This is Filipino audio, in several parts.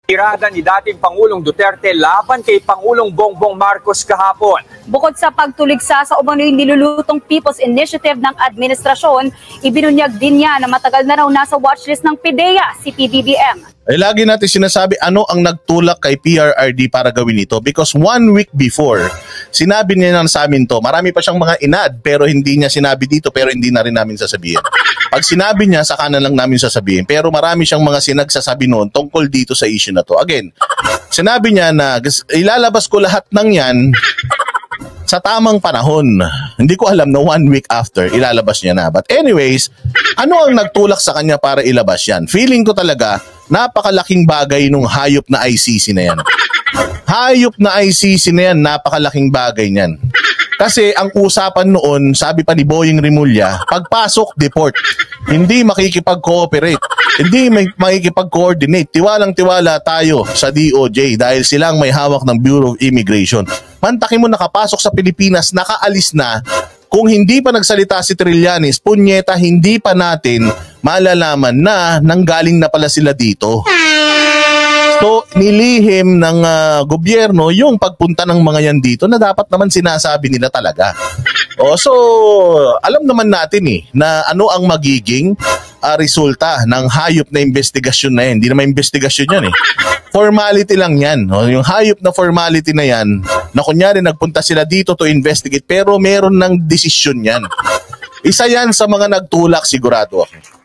Tirada ni dating Pangulong Duterte laban kay Pangulong Bongbong Marcos kahapon. Bukod sa pagtuligsa sa umano'y nilulutong People's Initiative ng administrasyon, ibinunyag din niya na matagal na raw nasa watchlist ng PIDEA si PBBM. Lagi natin sinasabi ano ang nagtulak kay PRRD para gawin ito because 1 week before, sinabi niya na sa amin to. Marami pa siyang mga inad pero hindi niya sinabi dito pero hindi na rin namin sasabihin. Pag sinabi niya, saka na lang namin sasabihin. Pero marami siyang mga sinagsasabi noon tungkol dito sa issue na to. Again, sinabi niya na ilalabas ko lahat ng yan sa tamang panahon. Hindi ko alam na 1 week after, ilalabas niya na. But anyways, ano ang nagtulak sa kanya para ilabas yan? Feeling ko talaga, napakalaking bagay nung hayop na ICC na yan. Hayop na ICC na yan, napakalaking bagay niyan. Kasi ang usapan noon, sabi pa ni Boying Rimulya, pagpasok, deport. Hindi makikipag-cooperate. Hindi makikipag-coordinate. Tiwalang-tiwala tayo sa DOJ dahil silang may hawak ng Bureau of Immigration. Mantakin mo nakapasok sa Pilipinas, nakaalis na. Kung hindi pa nagsalita si Trillanes, punyeta, hindi pa natin malalaman na nanggaling na pala sila dito. So, nilihim ng gobyerno yung pagpunta ng mga yan dito na dapat naman sinasabi nila talaga. So, alam naman natin na ano ang magiging resulta ng hayop na investigasyon na yan. Hindi naman investigasyon yan Formality lang yan. Yung hayop na formality na yan, na kunyari nagpunta sila dito to investigate pero meron ng desisyon yan. Isa yan sa mga nagtulak, sigurado ako.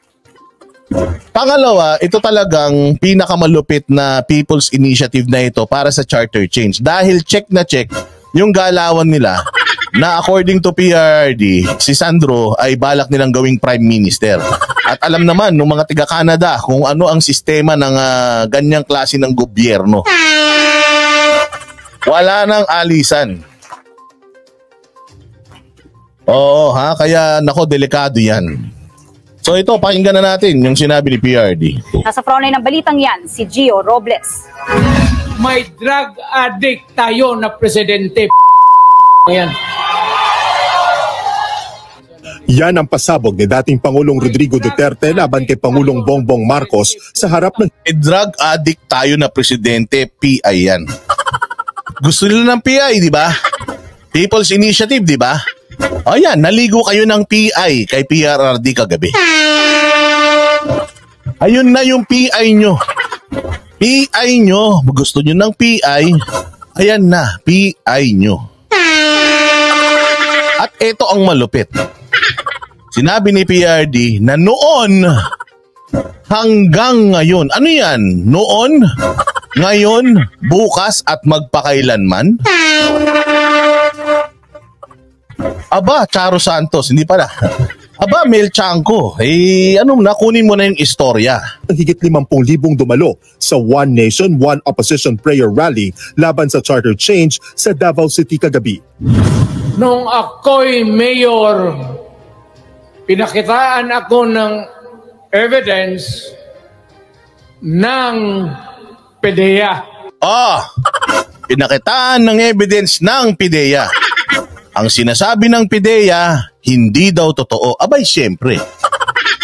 Pangalawa, ito talagang pinakamalupit na People's Initiative na ito para sa charter change. Dahil check na check yung galawan nila na according to PRRD, si Sandro ay balak nilang gawing Prime Minister. At alam naman ng mga taga-Canada kung ano ang sistema ng ganyang klase ng gobyerno. Wala nang alisan. Oo kaya nako delikado yan. So ito, pakinggan na natin yung sinabi ni PRD. Nasa frontline ng balitang yan, si Gio Robles. May drug addict tayo na presidente. Ayan. Yan ang pasabog ni dating Pangulong Rodrigo Duterte laban kay Pangulong Bongbong Marcos sa harap ng drug addict tayo na presidente, PI yan. Gusto nila ng PI, di ba? People's Initiative, di ba? O yan, naligo kayo ng PI kay PRRD kagabi. Ayun na yung PI nyo. PI nyo, gusto nyo ng PI, ayan na, PI nyo. At ito ang malupit. Sinabi ni PRD na noon hanggang ngayon. Ano yan? Noon, ngayon, bukas at magpakailanman? Aba, Charo Santos, hindi pala. Aba, Mel Chanco, kunin mo na yung istorya. higit 50,000 dumalo sa One Nation, One Opposition Prayer Rally laban sa Charter Change sa Davao City kagabi. Nung ako'y mayor, pinakitaan ako ng evidence ng PIDEA. Pinakitaan ng evidence ng PIDEA. Ang sinasabi ng PIDEA, hindi daw totoo. Abay, siyempre.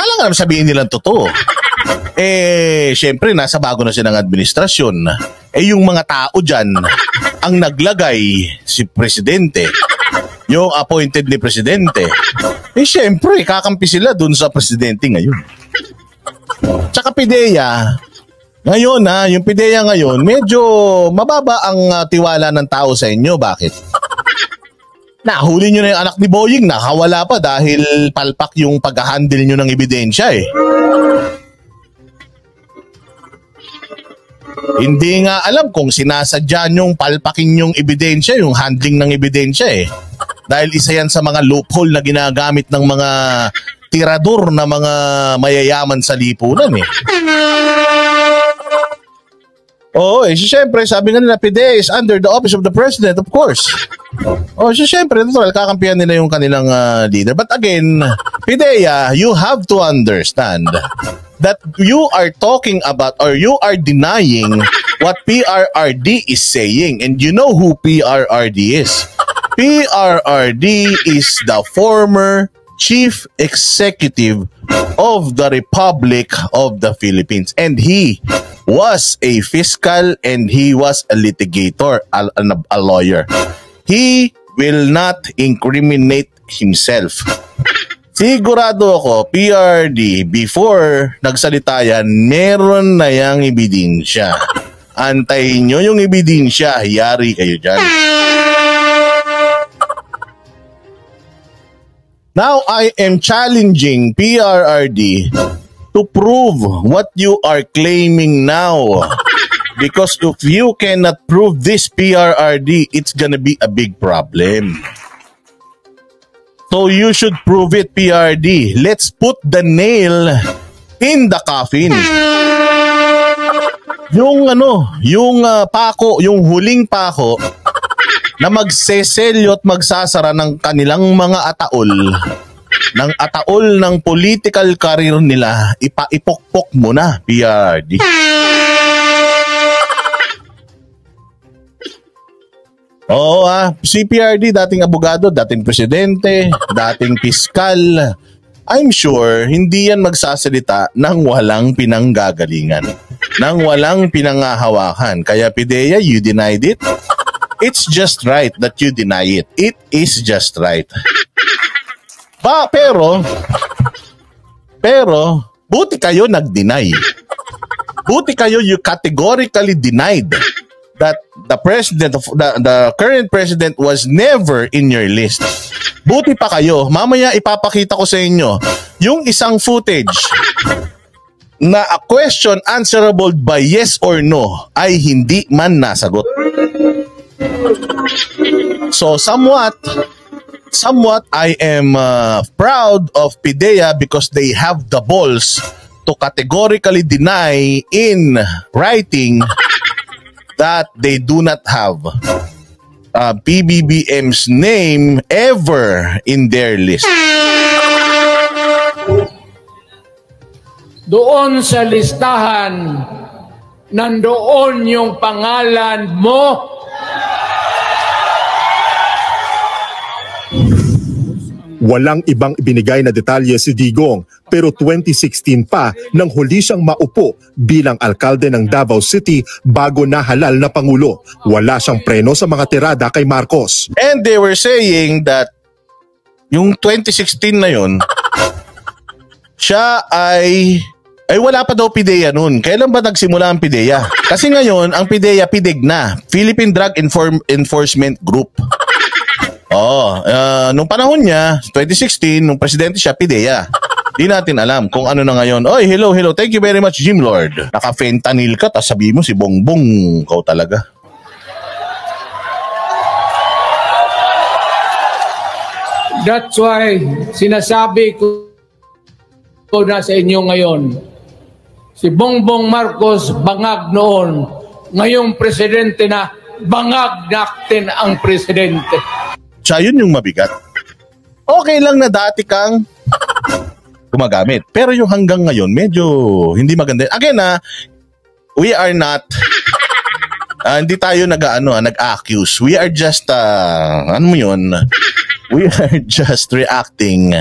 Alam nga naman sabihin nilang totoo. Siyempre, nasa bago na silang administrasyon. Yung mga tao dyan, ang naglagay si Presidente, yung appointed ni Presidente. Siyempre, kakampi sila dun sa Presidente ngayon. Tsaka PIDEA, ngayon yung PIDEA ngayon, medyo mababa ang tiwala ng tao sa inyo. Bakit? Nahuli nyo na yung anak ni Boying, nakawala pa dahil palpak yung pag-handle nyo ng ebidensya Hindi nga alam kung sinasadya nyong palpakin yung ebidensya, yung handling ng ebidensya Dahil isa yan sa mga loophole na ginagamit ng mga tirador na mga mayayaman sa lipunan Siyempre, sabi nga nila, PIDEA is under the office of the President, of course. Siyempre, natural, kakampihan nila yung kanilang leader. But again, PIDEA, you have to understand that you are talking about or you are denying what PRRD is saying. And you know who PRRD is. PRRD is the former Chief Executive of the Republic of the Philippines. And he was a fiscal and he was a litigator, a lawyer. He will not incriminate himself. Sigurado ako, PRD, before nagsalita yan, meron na yang ebidensya. Antayin nyo yung ebidensya, yari kayo dyan. Now, I am challenging PRRD to prove what you are claiming now. Because if you cannot prove this, PRRD, it's gonna be a big problem. So you should prove it, PRD. Let's put the nail in the coffin. Yung pako, yung huling pako na magseselyo at magsasara ng kanilang mga ataol, ng ataol ng political career nila, ipaipokpok mo na, PRD. Oo si PRD, dating abogado, dating presidente, dating piskal. I'm sure hindi yan magsasalita ng walang pinanggagalingan, ng walang pinangahawakan. Kaya PIDEA, you denied it. It's just right that you deny it. It is just right. Pero, buti kayo nag-deny. Buti kayo, you categorically denied that the current president was never in your list. Buti pa kayo. Mamaya ipapakita ko sa inyo yung isang footage na a question answerable by yes or no ay hindi man nasagot. So somewhat I am proud of PIDEA because they have the balls to categorically deny in writing that they do not have PBBM's name ever in their list. Doon sa listahan, nandoon yung pangalan mo. Walang ibang ibinigay na detalye si Digong pero 2016 pa nang huli siyang maupo bilang alkalde ng Davao City bago nahalal na Pangulo. Wala siyang preno sa mga tirada kay Marcos. And they were saying that yung 2016 na yun, siya ay wala pa daw PIDEA noon. Kailan ba nagsimula ang PIDEA? Kasi ngayon, ang PIDEA, PIDEG na, Philippine Drug Enforcement Group. Nung panahon niya, 2016, nung presidente siya, PIDEA. Di natin alam kung ano na ngayon. Oy, hello. Thank you very much, Jim Lord. Naka-fentanyl ka, tas sabi mo si Bongbong, ikaw talaga. That's why sinasabi ko na sa inyo ngayon, si Bongbong Marcos bangag noon, ngayong presidente na, bangag natin ang presidente. Siya yun yung mabigat. Okay lang na dati kang gumagamit. Pero yung hanggang ngayon, medyo hindi maganda. Again we are not, hindi tayo nag-accuse. We are just, we are just reacting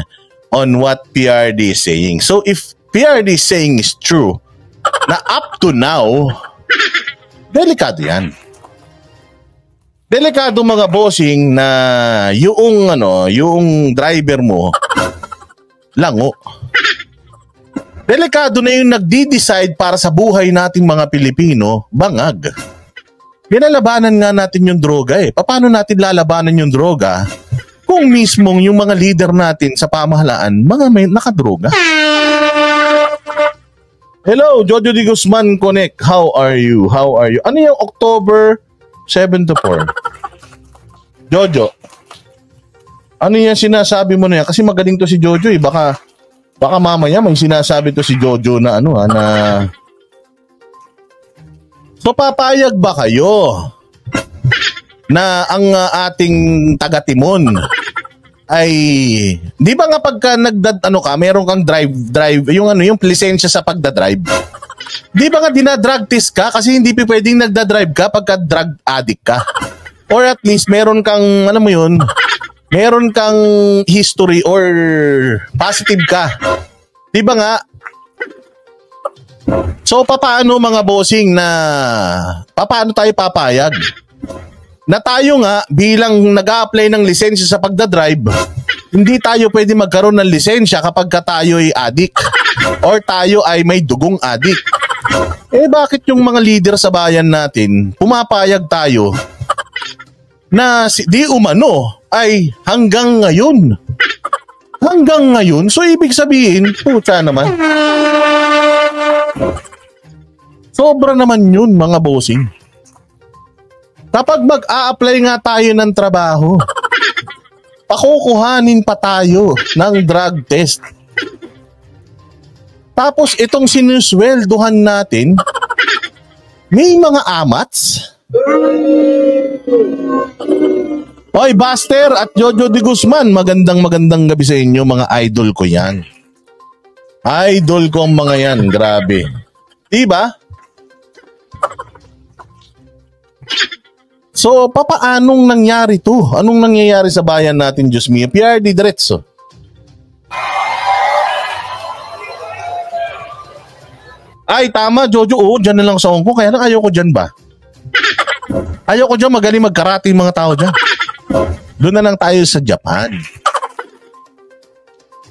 on what PRD is saying. So if PRD is saying is true, na up to now, delikado yan. Delikado mga bossing na yung driver mo lango. Delikado na yung nagdi-decide para sa buhay nating mga Pilipino, bangag. Pinalabanan nga natin yung droga eh. Paano natin lalabanan yung droga kung mismong yung mga leader natin sa pamahalaan, mga may nakadroga? Hello, Jojo Di Guzman Connect. How are you? Ano yung October 7 to 4? Jojo, ano yan sinasabi mo na yan? Kasi magaling to si Jojo eh. Baka mamaya may sinasabi to si Jojo na So papayag ba kayo na ang ating taga-Timon ay, di ba nga pagka meron kang drive, yung lisensya sa pagdadrive, di ba nga dinadrug test ka kasi hindi pwedeng nagdadrive ka pagka drug addict ka? Or at least meron kang, meron kang history or positive ka. Di ba nga? So papaano mga bossing na papaano tayo papayag? Na tayo nga bilang nag-a-apply ng lisensya sa pagdadrive, hindi tayo pwede magkaroon ng lisensya kapag tayo ay addict or tayo ay may dugong addict. Eh bakit yung mga leader sa bayan natin pumapayag tayo na di umano ay hanggang ngayon? Hanggang ngayon? So ibig sabihin, puta naman. Sobra naman yun mga bossing. Kapag mag-a-apply nga tayo ng trabaho, pakukuhanin pa tayo ng drug test. Tapos itong sinusweldohan natin, may mga amats. Hoy, Buster at Jojo de Guzman, magandang gabi sa inyo, mga idol ko yan. Idol ko ang mga yan, grabe. Diba? So, papaanong nangyari to? Anong nangyayari sa bayan natin, Diyos mio? PRD diretso. Ay, tama, Jojo. Oo, dyan na lang sa Hong Kong. Kaya lang ayoko dyan ba? Ayoko dyan, magaling magkarate yung mga tao dyan. Doon na lang tayo sa Japan.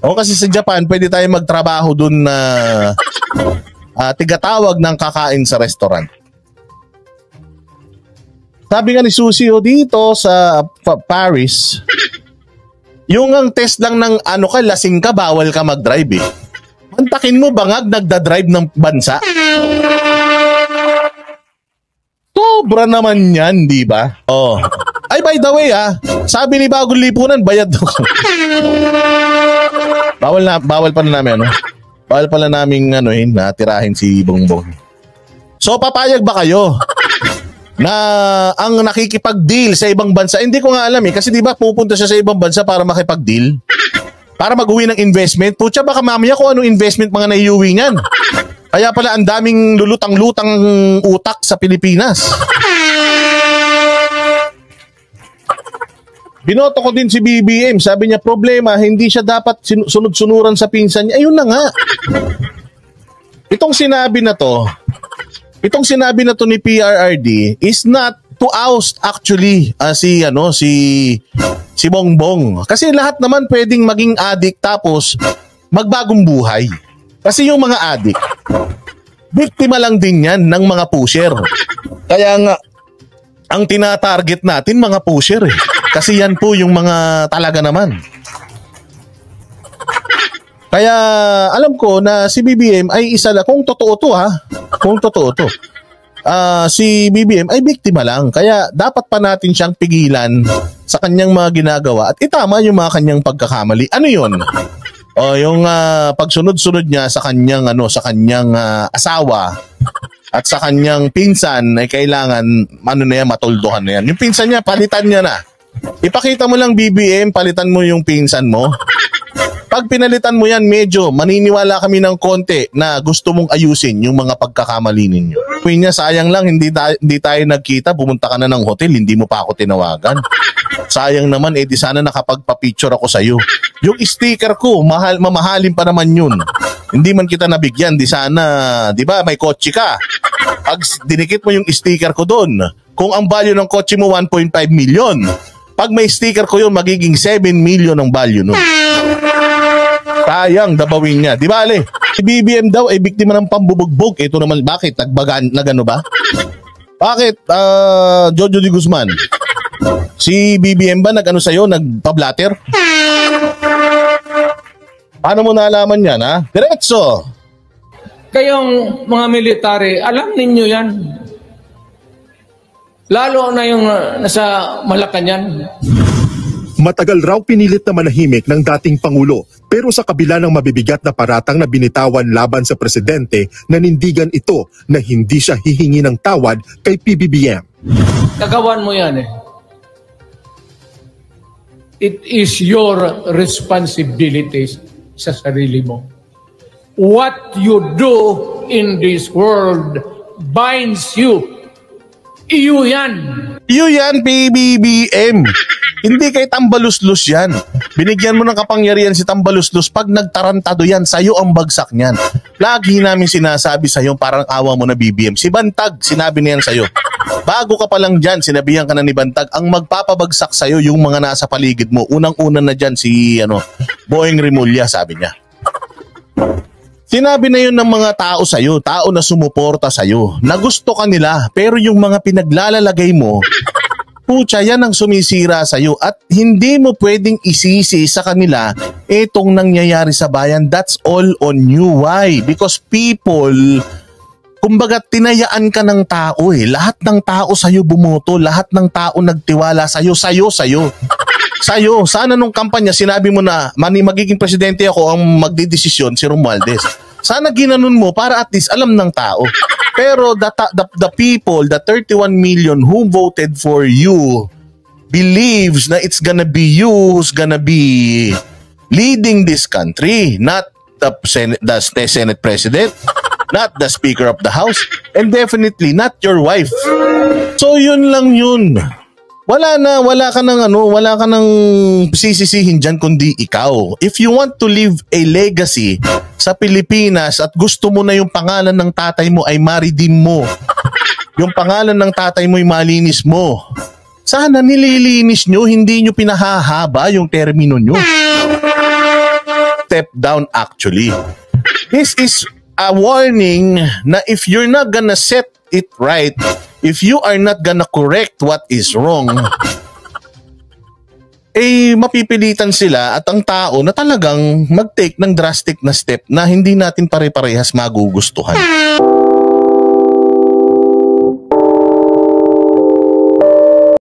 O kasi sa Japan, pwede tayo magtrabaho doon na tigatawag ng kakain sa restaurant. Sabi nga ni Susie dito sa Paris, yung ang test lang ng ano ka, lasing ka, bawal ka mag-drive eh. Antakin mo bangag nagda-drive ng bansa? Sobra naman yan, di ba? Oh. Ay, by the way sabi ni Bagong Lipunan, bayad daw. Bawal pala namin ano? Bawal pala naming natirahin si Bongbong. So papayag ba kayo na ang nakikipag-deal sa ibang bansa? Hindi ko nga alam kasi di ba pupunta siya sa ibang bansa para makipag-deal? Para mag-uwi ng investment? Putya, baka mamaya kung anong investment mga naiuwi niyan. Kaya pala ang daming lulutang-lutang utak sa Pilipinas. Binoto ko din si BBM. Sabi niya, problema, hindi siya dapat sunod-sunuran sa pinsan niya. Ayun na nga. Itong sinabi na to ni PRRD is not to oust actually si Bongbong. Kasi lahat naman pwedeng maging addict tapos magbagong buhay. Kasi yung mga addict, biktima lang din yan ng mga pusher. Kaya nga, ang tinatarget natin mga pusher eh. Kasi yan po yung mga talaga naman. Kaya alam ko na si BBM ay isa lang, kung totoo to si BBM ay biktima lang. Kaya dapat pa natin siyang pigilan sa kanyang mga ginagawa at itama yung mga kanyang pagkakamali. Ano yun? Yung pagsunod-sunod niya sa kanyang asawa at sa kanyang pinsan ay kailangan matulduhan na yan. Yung pinsan niya, palitan niya na. Ipakita mo lang BBM, palitan mo yung pinsan mo. Pag pinalitan mo yan, medyo maniniwala kami ng konti na gusto mong ayusin yung mga pagkakamali ninyo. Queen niya, sayang lang, hindi tayo nagkita, pumunta ka na ng hotel, hindi mo pa ako tinawagan. Sayang naman, di sana nakapagpa-picture ako sa'yo. Yung sticker ko, mamahalin pa naman yun. Hindi man kita nabigyan, di sana, di ba, may kotse ka. Pag dinikit mo yung sticker ko doon, kung ang value ng kotse mo 1.5 million, pag may sticker ko yun, magiging 7 million ang value nun. Sayang, dabawin niya. Di ba, Ale? Si BBM daw ay biktima ng pambubugbog. Ito naman, bakit? Nagano ba? Bakit, Jojo de Guzman? Si BBM ba nag-ano sa'yo? Nagpa-blatter? Paano mo nalaman yan, ha? Diretso! Kayong mga military, alam ninyo yan. Lalo na yung nasa Malacanang. Matagal raw pinilit na manahimik ng dating Pangulo, pero sa kabila ng mabibigat na paratang na binitawan laban sa presidente, nanindigan ito na hindi siya hihingi ng tawad kay PBBM. Nagawan mo yan eh. It is your responsibility sa sarili mo. What you do in this world binds you. Iyo yan. Iyo yan, PBBM. Hindi kay Tambaluslos yan. Binigyan mo ng kapangyarihan si Tambaluslos, pag nagtarantado yan, sa'yo ang bagsak niyan. Lagi namin sinasabi sa'yo, parang awa mo na BBM. Si Bantag, sinabi niyan sa'yo. Bago ka pa lang dyan, sinabihan ka na ni Bantag, ang magpapabagsak sa'yo yung mga nasa paligid mo. Unang-una na dyan si Boyeng Rimulya, sabi niya. Sinabi na yun ng mga tao sa'yo, tao na sumuporta sa'yo, na gusto ka nila, pero yung mga pinaglalalagay mo, pucha, yan ang sumisira sa'yo at hindi mo pwedeng isisi sa kanila itong nangyayari sa bayan. That's all on you. Why? Because people, kumbaga tinayaan ka ng tao eh. Lahat ng tao sa'yo bumoto, lahat ng tao nagtiwala sa'yo. Sa'yo, sana nung kampanya sinabi mo na magiging presidente ako, ang magdidesisyon si Romualdez. Sana ginanon mo para at least alam ng tao. Pero the people, the 31 million who voted for you believes na it's gonna be you who's gonna be leading this country, not the Senate President, not the Speaker of the House, and definitely not your wife. So yun lang yun. Wala ka nang sisisihin dyan kundi ikaw. If you want to leave a legacy sa Pilipinas at gusto mo na yung pangalan ng tatay mo ay ma-redeem mo, yung pangalan ng tatay mo ay malinis mo, sana nililinis nyo, hindi nyo pinahahaba yung termino nyo. Step down actually. This is a warning na if you're not gonna set it right, if you are not gonna correct what is wrong, mapipilitan sila at ang tao na talagang mag-take ng drastic na step na hindi natin pare-parehas magugustuhan.